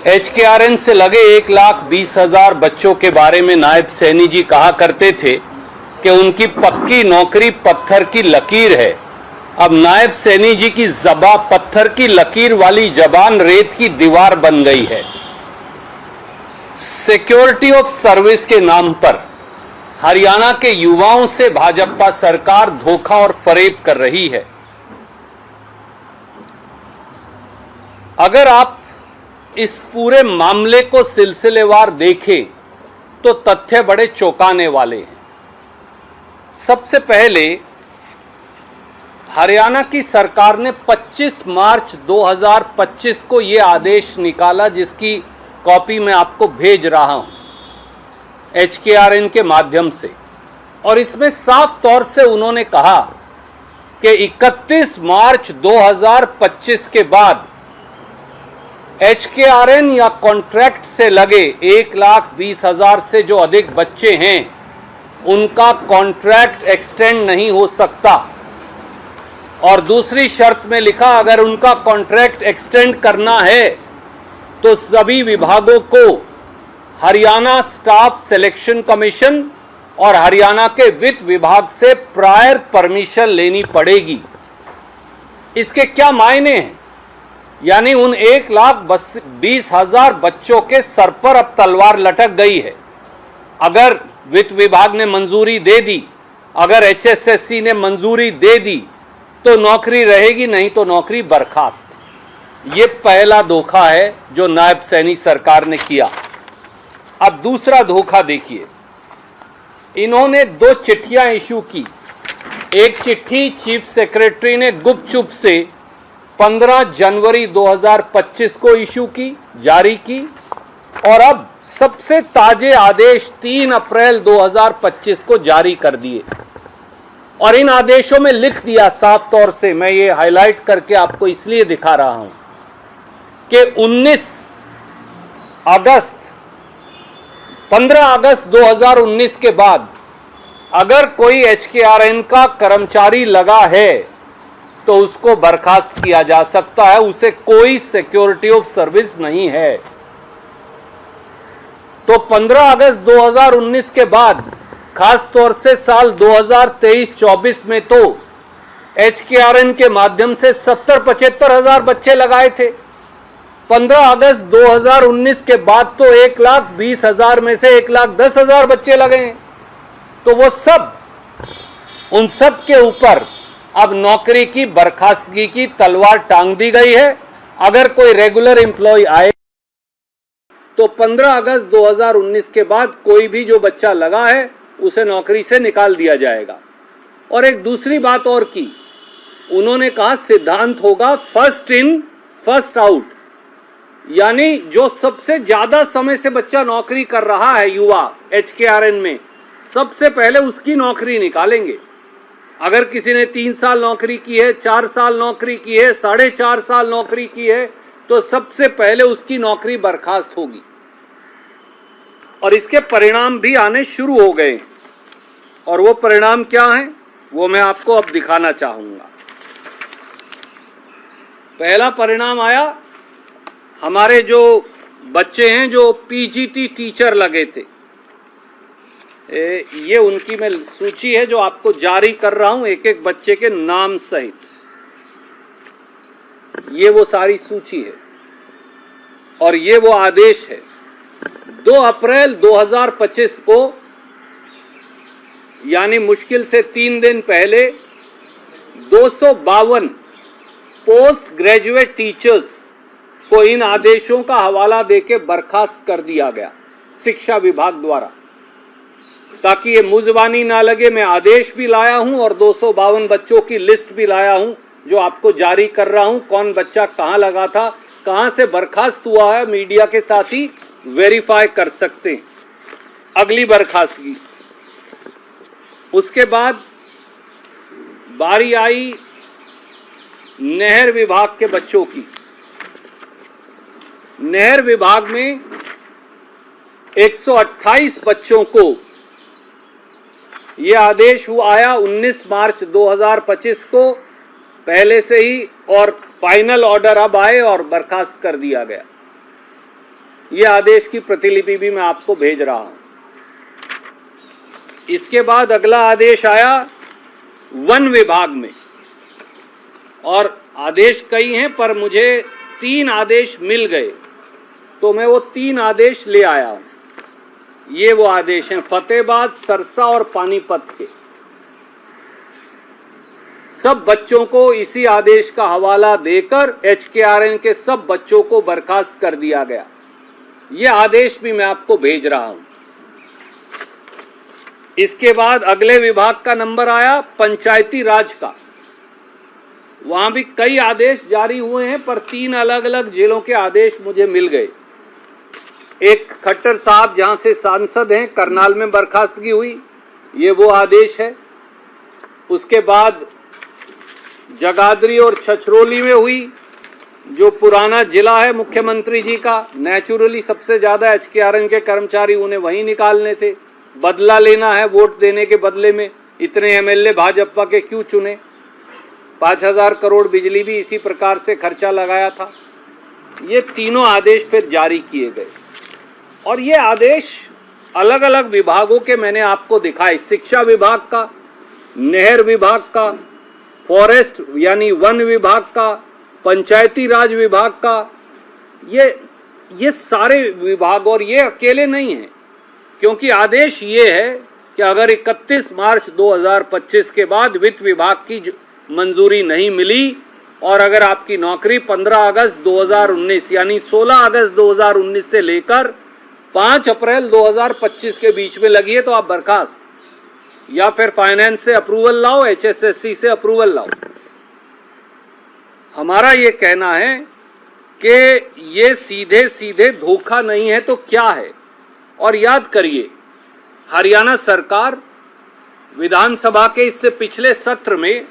HKRN से लगे 1,20,000 बच्चों के बारे में नायब सैनी जी कहा करते थे कि उनकी पक्की नौकरी पत्थर की लकीर है। अब नायब सैनी जी की ज़बां पत्थर की लकीर वाली जबान रेत की दीवार बन गई है। सिक्योरिटी ऑफ सर्विस के नाम पर हरियाणा के युवाओं से भाजपा सरकार धोखा और फरेब कर रही है। अगर आप इस पूरे मामले को सिलसिलेवार देखें तो तथ्य बड़े चौंकाने वाले हैं। सबसे पहले हरियाणा की सरकार ने 25 मार्च 2025 को यह आदेश निकाला, जिसकी कॉपी मैं आपको भेज रहा हूं HKRN के माध्यम से, और इसमें साफ तौर से उन्होंने कहा कि 31 मार्च 2025 के बाद HKRN या कॉन्ट्रैक्ट से लगे 1,20,000 से जो अधिक बच्चे हैं उनका कॉन्ट्रैक्ट एक्सटेंड नहीं हो सकता। और दूसरी शर्त में लिखा, अगर उनका कॉन्ट्रैक्ट एक्सटेंड करना है तो सभी विभागों को हरियाणा स्टाफ सिलेक्शन कमीशन और हरियाणा के वित्त विभाग से प्रायर परमिशन लेनी पड़ेगी। इसके क्या मायने हैं? यानी उन 1,20,000 बच्चों के सर पर अब तलवार लटक गई है। अगर वित्त विभाग ने मंजूरी दे दी, अगर HSSC ने मंजूरी दे दी तो नौकरी रहेगी, नहीं तो नौकरी बर्खास्त। ये पहला धोखा है जो नायब सैनी सरकार ने किया। अब दूसरा धोखा देखिए, इन्होंने 2 चिट्ठियां इशू की। एक चिट्ठी चीफ सेक्रेटरी ने गुपचुप से 15 जनवरी 2025 को इशू की, जारी की, और अब सबसे ताजे आदेश 3 अप्रैल 2025 को जारी कर दिए। और इन आदेशों में लिख दिया साफ तौर से, मैं ये हाईलाइट करके आपको इसलिए दिखा रहा हूं कि 15 अगस्त 2019 के बाद अगर कोई HKRN का कर्मचारी लगा है तो उसको बर्खास्त किया जा सकता है, उसे कोई सिक्योरिटी ऑफ सर्विस नहीं है। तो 15 अगस्त 2019 के बाद खास तौर से साल 2023-24 में तो HKRN के माध्यम से 70-75 हजार बच्चे लगाए थे। 15 अगस्त 2019 के बाद तो 1,20,000 में से 1,10,000 बच्चे लगे हैं। तो वो सब, उन सब के ऊपर अब नौकरी की बर्खास्तगी की तलवार टांग दी गई है। अगर कोई रेगुलर एम्प्लॉय आए तो 15 अगस्त 2019 के बाद कोई भी जो बच्चा लगा है उसे नौकरी से निकाल दिया जाएगा। और एक दूसरी बात और की, उन्होंने कहा सिद्धांत होगा फर्स्ट इन फर्स्ट आउट, यानी जो सबसे ज्यादा समय से बच्चा नौकरी कर रहा है युवा HKRN में, सबसे पहले उसकी नौकरी निकालेंगे। अगर किसी ने 3 साल नौकरी की है, 4 साल नौकरी की है, 4.5 साल नौकरी की है, तो सबसे पहले उसकी नौकरी बर्खास्त होगी। और इसके परिणाम भी आने शुरू हो गए, और वो परिणाम क्या हैं वो मैं आपको अब दिखाना चाहूंगा। पहला परिणाम आया, हमारे जो बच्चे हैं जो PGT टीचर लगे थे, ये उनकी मैं सूची है जो आपको जारी कर रहा हूं एक एक बच्चे के नाम सहित। ये वो सारी सूची है और ये वो आदेश है। 2 अप्रैल 2025 को, यानी मुश्किल से 3 दिन पहले, 252 पोस्ट ग्रेजुएट टीचर्स को इन आदेशों का हवाला देके बर्खास्त कर दिया गया शिक्षा विभाग द्वारा। ताकि ये मुजबानी ना लगे, मैं आदेश भी लाया हूं और 252 बच्चों की लिस्ट भी लाया हूं जो आपको जारी कर रहा हूं। कौन बच्चा कहां लगा था, कहां से बर्खास्त हुआ है, मीडिया के साथ ही वेरीफाई कर सकते हैं। अगली बर्खास्तगी, उसके बाद बारी आई नहर विभाग के बच्चों की। नहर विभाग में 128 बच्चों को यह आदेश आया 19 मार्च 2025 को पहले से ही, और फाइनल ऑर्डर अब आए और बर्खास्त कर दिया गया। ये आदेश की प्रतिलिपि भी मैं आपको भेज रहा हूं। इसके बाद अगला आदेश आया वन विभाग में, और आदेश कई हैं पर मुझे 3 आदेश मिल गए, तो मैं वो 3 आदेश ले आया हूं। ये वो आदेश हैं फतेहाबाद, सरसा और पानीपत के। सब बच्चों को इसी आदेश का हवाला देकर HKRN के सब बच्चों को बर्खास्त कर दिया गया। ये आदेश भी मैं आपको भेज रहा हूं। इसके बाद अगले विभाग का नंबर आया पंचायती राज का। वहां भी कई आदेश जारी हुए हैं, पर 3 अलग अलग जिलों के आदेश मुझे मिल गए। एक खट्टर साहब जहां से सांसद हैं, करनाल में बर्खास्तगी हुई, ये वो आदेश है। उसके बाद जगाधरी और छछरौली में हुई, जो पुराना जिला है मुख्यमंत्री जी का। नेचुरली सबसे ज्यादा HKRN के कर्मचारी उन्हें वहीं निकालने थे, बदला लेना है वोट देने के बदले में। इतने MLA भाजपा के क्यों चुने? 5000 करोड़ बिजली भी इसी प्रकार से खर्चा लगाया था। ये तीनों आदेश फिर जारी किए गए, और ये आदेश अलग अलग विभागों के मैंने आपको दिखाए। शिक्षा विभाग का, नहर विभाग का, फॉरेस्ट यानी वन विभाग का, पंचायती राज विभाग का, ये सारे विभाग। और ये अकेले नहीं हैं, क्योंकि आदेश ये है कि अगर 31 मार्च 2025 के बाद वित्त विभाग की मंजूरी नहीं मिली, और अगर आपकी नौकरी 15 अगस्त 2019 यानी 16 अगस्त 2019 से लेकर 5 अप्रैल 2025 के बीच में लगी है, तो आप बर्खास्त, या फिर फाइनेंस से अप्रूवल लाओ, HSSC से अप्रूवल लाओ। हमारा ये कहना है कि ये सीधे सीधे धोखा नहीं है तो क्या है। और याद करिए, हरियाणा सरकार विधानसभा के इससे पिछले सत्र में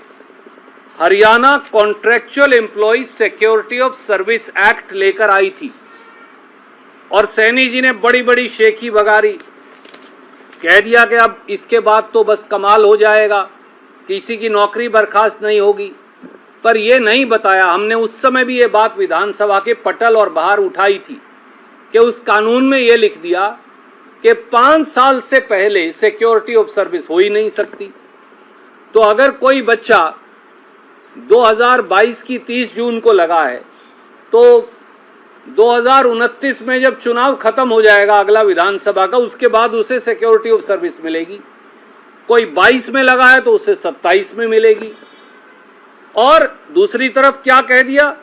Haryana contractual employees security of service act लेकर आई थी, और सैनी जी ने बड़ी बड़ी शेखी बगारी, कह दिया कि अब इसके बाद तो बस कमाल हो जाएगा, किसी की नौकरी बर्खास्त नहीं होगी। पर यह नहीं बताया, हमने उस समय भी ये बात विधानसभा के पटल और बाहर उठाई थी, कि उस कानून में ये लिख दिया कि 5 साल से पहले सिक्योरिटी ऑफ सर्विस हो ही नहीं सकती। तो अगर कोई बच्चा 2022 की 30 जून को लगा है, तो 2029 में जब चुनाव खत्म हो जाएगा अगला विधानसभा का, उसके बाद उसे सिक्योरिटी ऑफ सर्विस मिलेगी। कोई 22 में लगा है तो उसे 27 में मिलेगी। और दूसरी तरफ क्या कह दिया,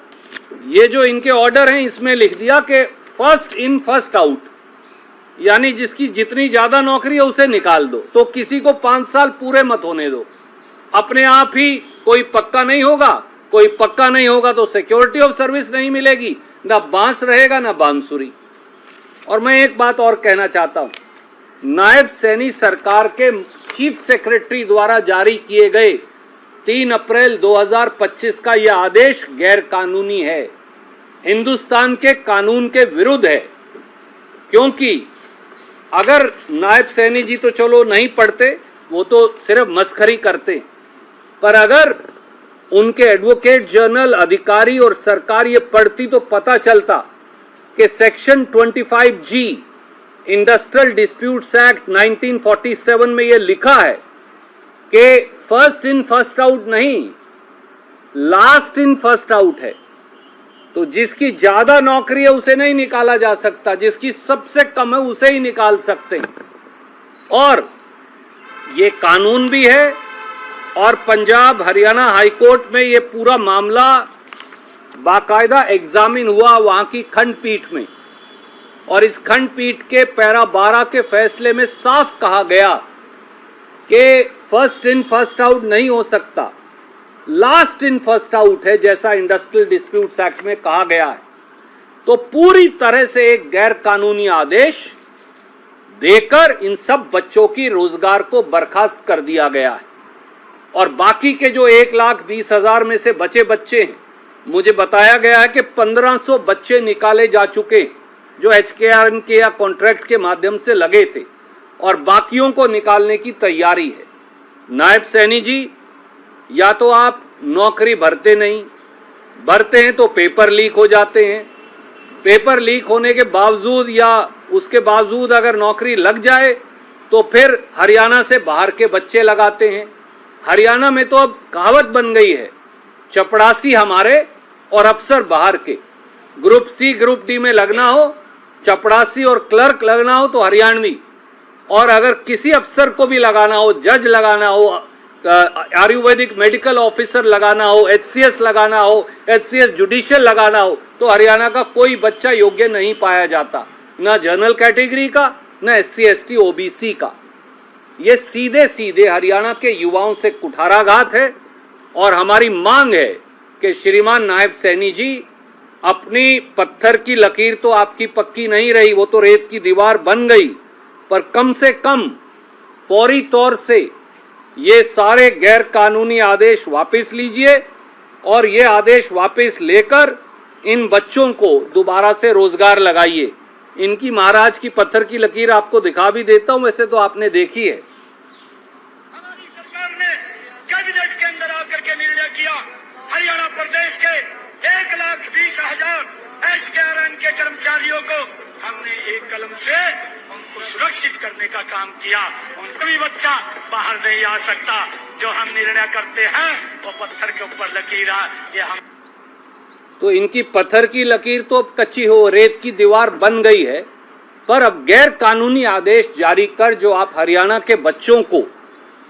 ये जो इनके ऑर्डर हैं इसमें लिख दिया कि फर्स्ट इन फर्स्ट आउट, यानी जिसकी जितनी ज्यादा नौकरी है उसे निकाल दो। तो किसी को 5 साल पूरे मत होने दो, अपने आप ही कोई पक्का नहीं होगा। कोई पक्का नहीं होगा तो सिक्योरिटी ऑफ सर्विस नहीं मिलेगी, ना बांस रहेगा ना बांसुरी। और मैं एक बात और कहना चाहता हूं, नायब सैनी सरकार के चीफ सेक्रेटरी द्वारा जारी किए गए 3 अप्रैल 2025 का यह आदेश गैर कानूनी है, हिंदुस्तान के कानून के विरुद्ध है। क्योंकि अगर नायब सैनी जी तो चलो नहीं पढ़ते, वो तो सिर्फ मस्खरी करते, पर अगर उनके एडवोकेट जनरल, अधिकारी और सरकार ये पढ़ती तो पता चलता कि section 25G industrial disputes act 1947 में ये लिखा है कि फर्स्ट इन फर्स्ट आउट नहीं, लास्ट इन फर्स्ट आउट है। तो जिसकी ज्यादा नौकरी है उसे नहीं निकाला जा सकता, जिसकी सबसे कम है उसे ही निकाल सकते हैं। और ये कानून भी है, और पंजाब हरियाणा हाईकोर्ट में ये पूरा मामला बाकायदा एग्जामिन हुआ वहां की खंडपीठ में, और इस खंडपीठ के पैरा 12 के फैसले में साफ कहा गया कि फर्स्ट इन फर्स्ट आउट नहीं हो सकता, लास्ट इन फर्स्ट आउट है, जैसा इंडस्ट्रियल डिस्प्यूट्स एक्ट में कहा गया है। तो पूरी तरह से एक गैर कानूनी आदेश देकर इन सब बच्चों की रोजगार को बर्खास्त कर दिया गया है। और बाकी के जो 1,20,000 में से बचे बच्चे हैं, मुझे बताया गया है कि 1500 बच्चे निकाले जा चुके जो HKRN के या कॉन्ट्रैक्ट के माध्यम से लगे थे, और बाकियों को निकालने की तैयारी है। नायब सैनी जी, या तो आप नौकरी भरते नहीं, भरते हैं तो पेपर लीक हो जाते हैं, पेपर लीक होने के बावजूद या उसके बावजूद अगर नौकरी लग जाए तो फिर हरियाणा से बाहर के बच्चे लगाते हैं। हरियाणा में तो अब कहावत बन गई है, चपड़ासी हमारे और अफसर बाहर के। ग्रुप सी ग्रुप डी में लगना हो, चपड़ासी और क्लर्क लगना हो तो हरियाणवी, और अगर किसी अफसर को भी लगाना हो, जज लगाना हो, आयुर्वेदिक मेडिकल ऑफिसर लगाना हो, HCS लगाना हो, HCS जुडिशियल लगाना हो, तो हरियाणा का कोई बच्चा योग्य नहीं पाया जाता, ना जनरल कैटेगरी का, ना SC ST OBC का। ये सीधे सीधे हरियाणा के युवाओं से कुठाराघात है। और हमारी मांग है कि श्रीमान नायब सैनी जी, अपनी पत्थर की लकीर तो आपकी पक्की नहीं रही, वो तो रेत की दीवार बन गई, पर कम से कम फौरी तौर से ये सारे गैर कानूनी आदेश वापस लीजिए और ये आदेश वापस लेकर इन बच्चों को दोबारा से रोजगार लगाइए। इनकी महाराज की पत्थर की लकीर आपको दिखा भी देता हूं, वैसे तो आपने देखी है। हमारी सरकार ने कैबिनेट के अंदर आकर के निर्णय किया, हरियाणा प्रदेश के 1,20,000 HKRN के कर्मचारियों को हमने एक कलम से उनको सुरक्षित करने का काम किया। उनका भी बच्चा बाहर नहीं आ सकता। जो हम निर्णय करते हैं वो पत्थर के ऊपर लकीर ये हम। तो इनकी पत्थर की लकीर तो अब कच्ची हो, रेत की दीवार बन गई है, पर अब गैर कानूनी आदेश जारी कर जो आप हरियाणा के बच्चों को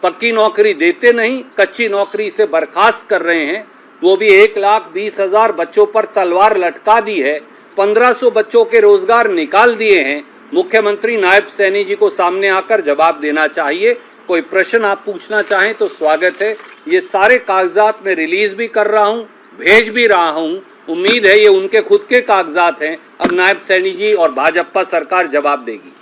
पक्की नौकरी देते नहीं, कच्ची नौकरी से बर्खास्त कर रहे हैं, वो भी 1,20,000 बच्चों पर तलवार लटका दी है, 1500 बच्चों के रोजगार निकाल दिए हैं। मुख्यमंत्री नायब सैनी जी को सामने आकर जवाब देना चाहिए। कोई प्रश्न आप पूछना चाहें तो स्वागत है। ये सारे कागजात मैं रिलीज भी कर रहा हूं, भेज भी रहा हूं। उम्मीद है ये उनके खुद के कागजात हैं। अब नायब सैनी जी और भाजपा सरकार जवाब देगी।